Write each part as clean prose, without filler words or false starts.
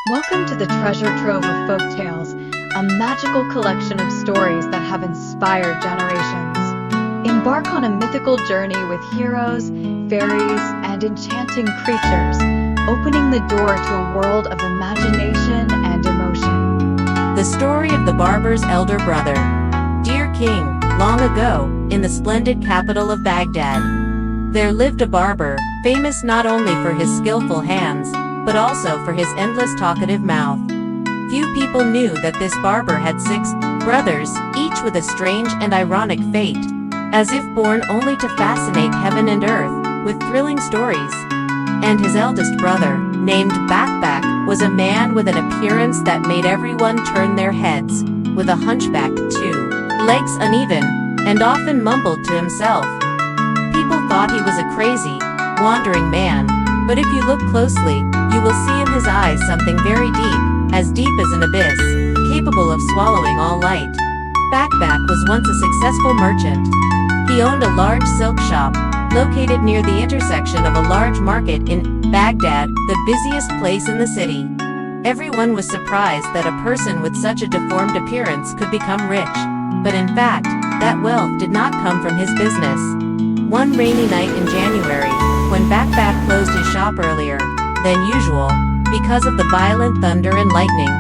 Welcome to the treasure trove of folk tales, a magical collection of stories that have inspired generations. Embark on a mythical journey with heroes, fairies, and enchanting creatures, opening the door to a world of imagination and emotion. The story of the barber's elder brother. Dear King, long ago, in the splendid capital of Baghdad, there lived a barber, famous not only for his skillful hands, but also for his endless talkative mouth. Few people knew that this barber had 6 brothers, each with a strange and ironic fate, as if born only to fascinate heaven and earth with thrilling stories. And his eldest brother, named Backback, was a man with an appearance that made everyone turn their heads, with a hunchback too, legs uneven, and often mumbled to himself. People thought he was a crazy, wandering man, but if you look closely, you will see in his eyes something very deep as an abyss, capable of swallowing all light. Backback was once a successful merchant. He owned a large silk shop, located near the intersection of a large market in Baghdad, the busiest place in the city. Everyone was surprised that a person with such a deformed appearance could become rich, but in fact, that wealth did not come from his business. One rainy night in January, when Backback closed his shop earlier than usual, because of the violent thunder and lightning,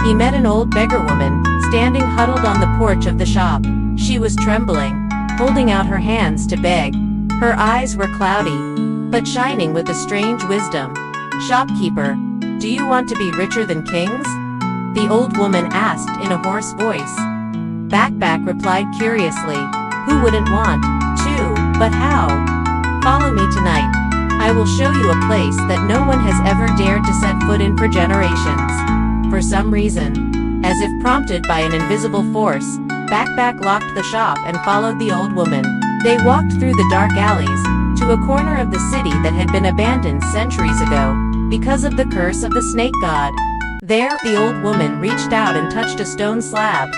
he met an old beggar woman, standing huddled on the porch of the shop. She was trembling, holding out her hands to beg. Her eyes were cloudy, but shining with a strange wisdom. "Shopkeeper, do you want to be richer than kings?" the old woman asked in a hoarse voice. Backback replied curiously, "Who wouldn't want to, but how? Follow me tonight. I will show you a place that no one has ever dared to set foot in for generations." For some reason, as if prompted by an invisible force, Backback locked the shop and followed the old woman. They walked through the dark alleys, to a corner of the city that had been abandoned centuries ago, because of the curse of the snake god. There, the old woman reached out and touched a stone slab.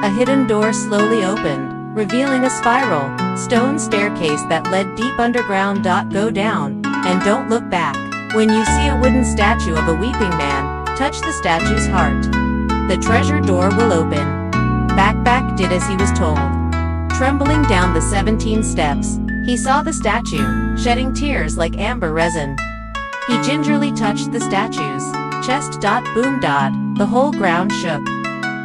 A hidden door slowly opened, revealing a spiral, stone staircase that led deep underground. Go down, and don't look back. When you see a wooden statue of a weeping man, touch the statue's heart. The treasure door will open. Backback did as he was told. Trembling down the 17 steps, he saw the statue, shedding tears like amber resin. He gingerly touched the statue's chest. Boom. The whole ground shook.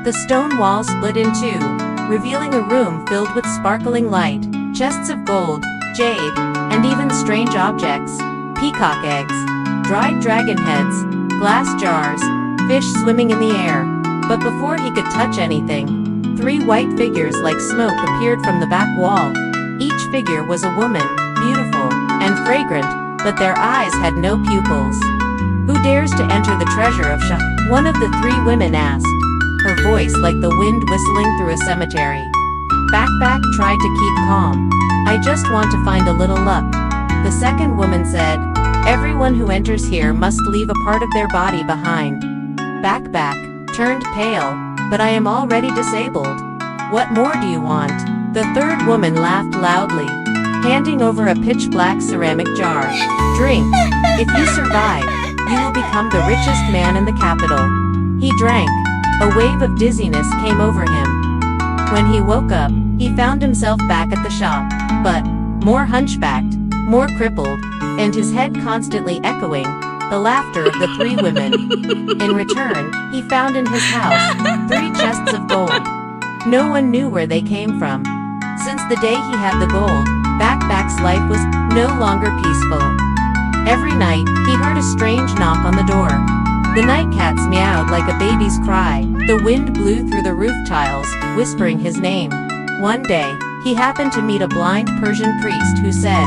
The stone wall split in two, revealing a room filled with sparkling light, chests of gold, jade, and even strange objects. Peacock eggs, dried dragon heads, glass jars, fish swimming in the air. But before he could touch anything, 3 white figures like smoke appeared from the back wall. Each figure was a woman, beautiful and fragrant, but their eyes had no pupils. "Who dares to enter the treasure of Shah?" one of the 3 women asked, her voice like the wind whistling through a cemetery. Backback tried to keep calm. "I just want to find a little luck," the second woman said. "Everyone who enters here must leave a part of their body behind." Backback turned pale. "But I am already disabled. What more do you want?" The third woman laughed loudly, handing over a pitch-black ceramic jar. "Drink. If you survive, you will become the richest man in the capital." He drank. A wave of dizziness came over him. When he woke up, he found himself back at the shop, but more hunchbacked, more crippled, and his head constantly echoing the laughter of the 3 women. In return, he found in his house 3 chests of gold. No one knew where they came from. Since the day he had the gold, Backback's life was no longer peaceful. Every night, he heard a strange knock on the door. The night cats meowed like a baby's cry. The wind blew through the roof tiles, whispering his name. One day, he happened to meet a blind Persian priest who said,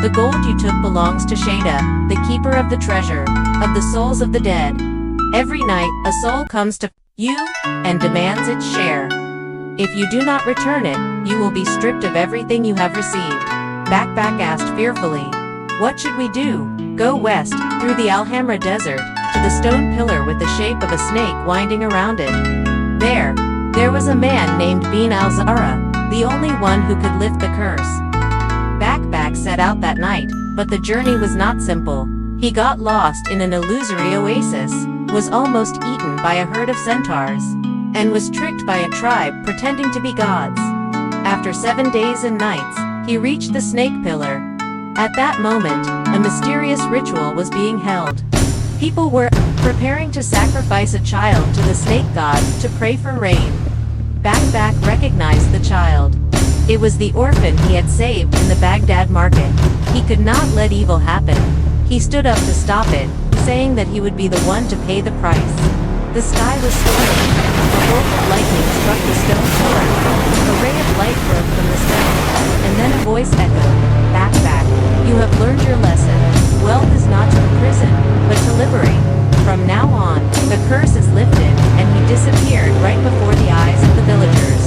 "The gold you took belongs to Shada, the keeper of the treasure, of the souls of the dead. Every night, a soul comes to you and demands its share. If you do not return it, you will be stripped of everything you have received." Backback asked fearfully, "What should we do?" "Go west, through the Alhambra desert, to the stone pillar with the shape of a snake winding around it. There was a man named Bin al-Zahra, the only one who could lift the curse." Backback set out that night, but the journey was not simple. He got lost in an illusory oasis, was almost eaten by a herd of centaurs, and was tricked by a tribe pretending to be gods. After 7 days and nights, he reached the snake pillar. At that moment, a mysterious ritual was being held. People were preparing to sacrifice a child to the snake god to pray for rain. Bagback recognized the child. It was the orphan he had saved in the Baghdad market. He could not let evil happen. He stood up to stop it, saying that he would be the one to pay the price. The sky was stormy. A bolt of lightning struck the stone pillar. A ray of light broke from the stone, and then a voice echoed, "Bagback, you have learned your lesson. Wealth is not to imprison, but to liberate. From now on, the curse is lifted," and he disappeared right before the eyes of the villagers.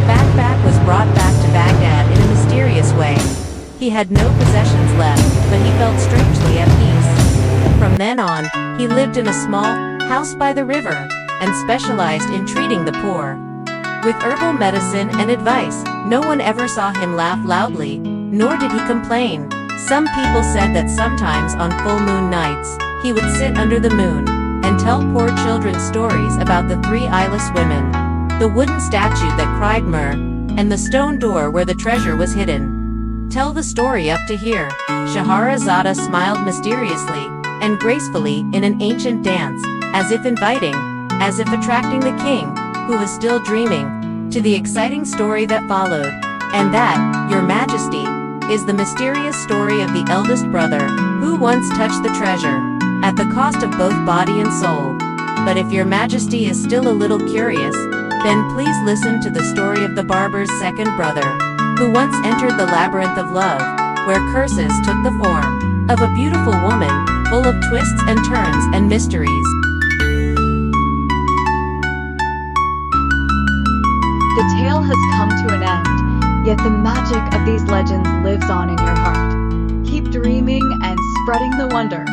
Bagback was brought back to Baghdad in a mysterious way. He had no possessions left, but he felt strangely at peace. From then on, he lived in a small house by the river, and specialized in treating the poor. With herbal medicine and advice, no one ever saw him laugh loudly, nor did he complain. Some people said that sometimes on full moon nights, he would sit under the moon, and tell poor children stories about the 3 eyeless women, the wooden statue that cried myrrh, and the stone door where the treasure was hidden. "Tell the story up to here." Scheherazade smiled mysteriously and gracefully in an ancient dance, as if inviting, as if attracting the king, who was still dreaming, to the exciting story that followed. And that, Your Majesty, is the mysterious story of the eldest brother, who once touched the treasure, at the cost of both body and soul. But if Your Majesty is still a little curious, then please listen to the story of the barber's second brother, who once entered the labyrinth of love, where curses took the form of a beautiful woman, full of twists and turns and mysteries. The tale has come to an end, yet the magic of these legends lives on in your heart. Keep dreaming and spreading the wonder.